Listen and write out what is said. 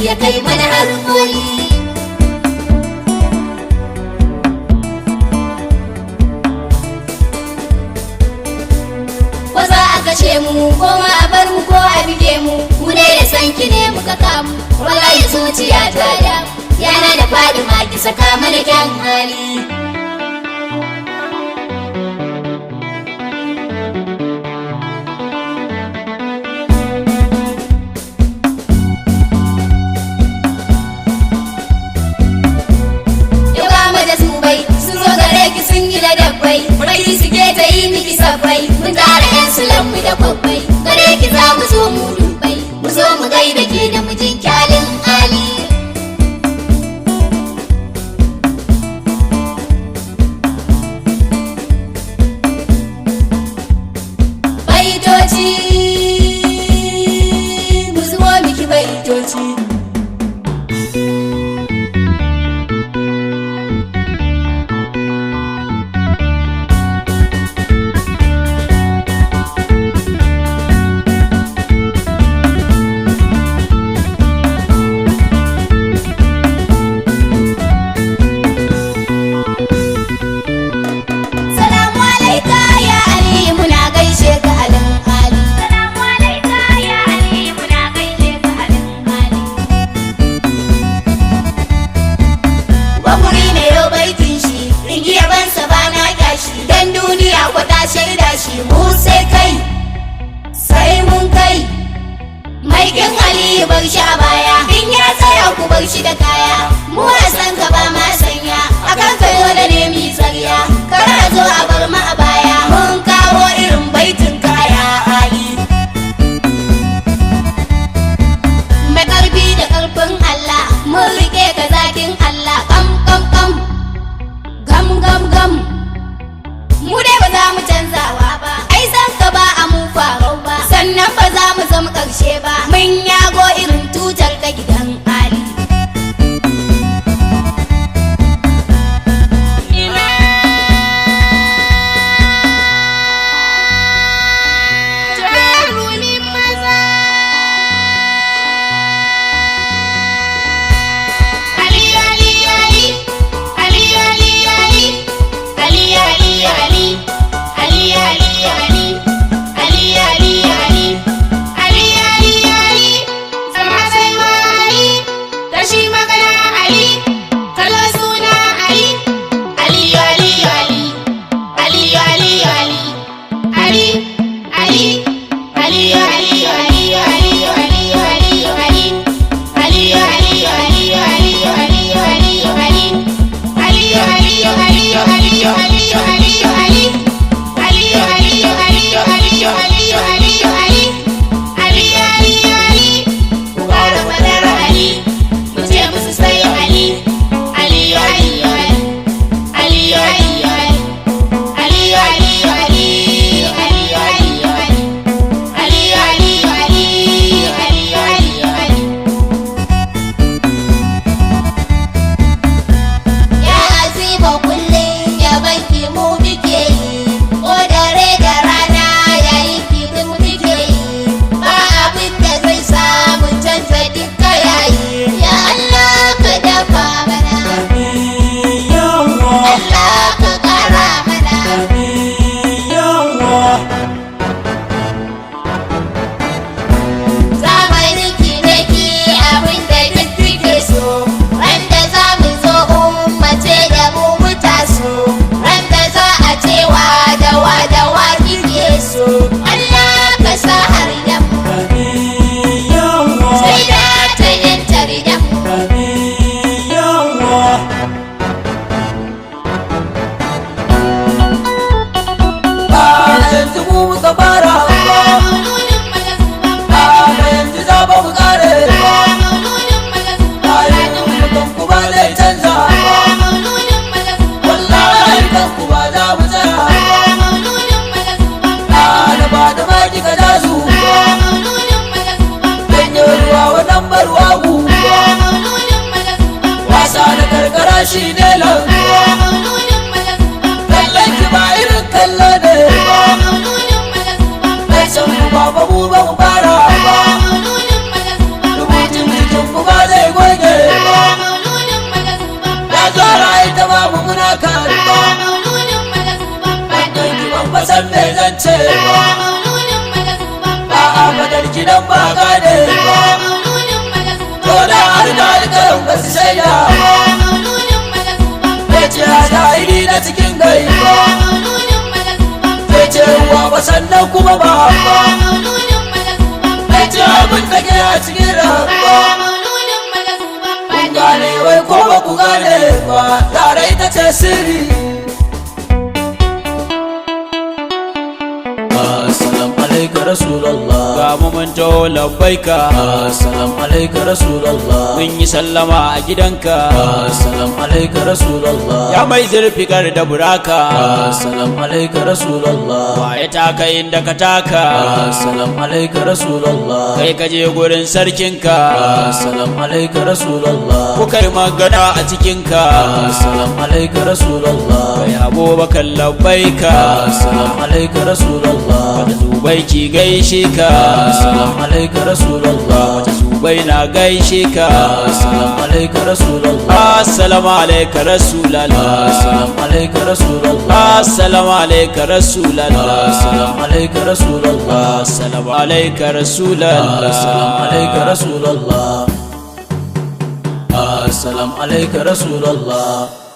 ya kai mana har koli. Ko za a kashe mu ko ma a bar mu ko a bige mu, mu dai da sanki ne muka kamu. Wallahi zuciya ta da yana da faɗi ma ki saka mana kyan hali. Bai suke ta yi miki sabbai, mun tara 'yan sulanmu da kwabbai. Gare ki za mu zo mu dubai, mu zo mu gaida ke da mijin kyalin hali. Baitoci, mu zubo miki baitoci. Mu sai kai, sai mun kai. Maikin Ali bar shi a baya, in ya tsaya ku bar shi da kaya. Mu a san ka ba ma sanya, akan ka dole ne mi tsariya. Kar a zo a bar mu a baya, mun kawo irin baitin kaya Ali. Mai karfi da karfin Allah, mun rike ka zakin Allah. Kam kam kam, gam gam gam. Mu dai ba za mu canzawa ba, ai san ka ba a mu farau ba, sannan ba za mu zama ƙarshe ba. Mun yago irin tutar ta gidan Ali. shi ne launuwa kallon ki ba irin kallo ne mai san ku ba mu ba mu fara ba rubutun jikin ku ba zai idan ba gane ba mauludin magazuban to da har da alƙalam ba su shaida mauludin magazuban bai ce a zahiri na cikin gaiba mauludin magazuban bai ce ruwa ba sannan kuma ba ba mauludin magazuban bai ce abin da ke a cikin rabba mauludin magazuban kun gane wai ko ba ku gane ba tare ita ce sirri Assalam alaika Rasulallah ga mu mun taho labbaika Assalam alaika Rasulallah mun yi sallama a gidanka Assalam alaika Rasulallah ya mai zurfikar da buraka Assalam alaika Rasulallah waye taka inda ka taka Assalam alaika Rasulallah kai ka je gurin sarkinka Assalam alaika Rasulallah kuka yi magana a cikinka Assalam alaika Rasulallah kai abubakar labbaika Assalam alaika Rasulallah wata zubai ki gaishe ka Assalam alaika Rasulallah wata zubai na gaishe ka Assalam alaika Rasulallah assalamu alaika rasulallah Assalam alaika Rasulallah assalamu alaika rasulallah Assalam alaika Rasulallah assalamu alaika rasulallah Assalam alaika Rasulallah Assalam alaika Rasulallah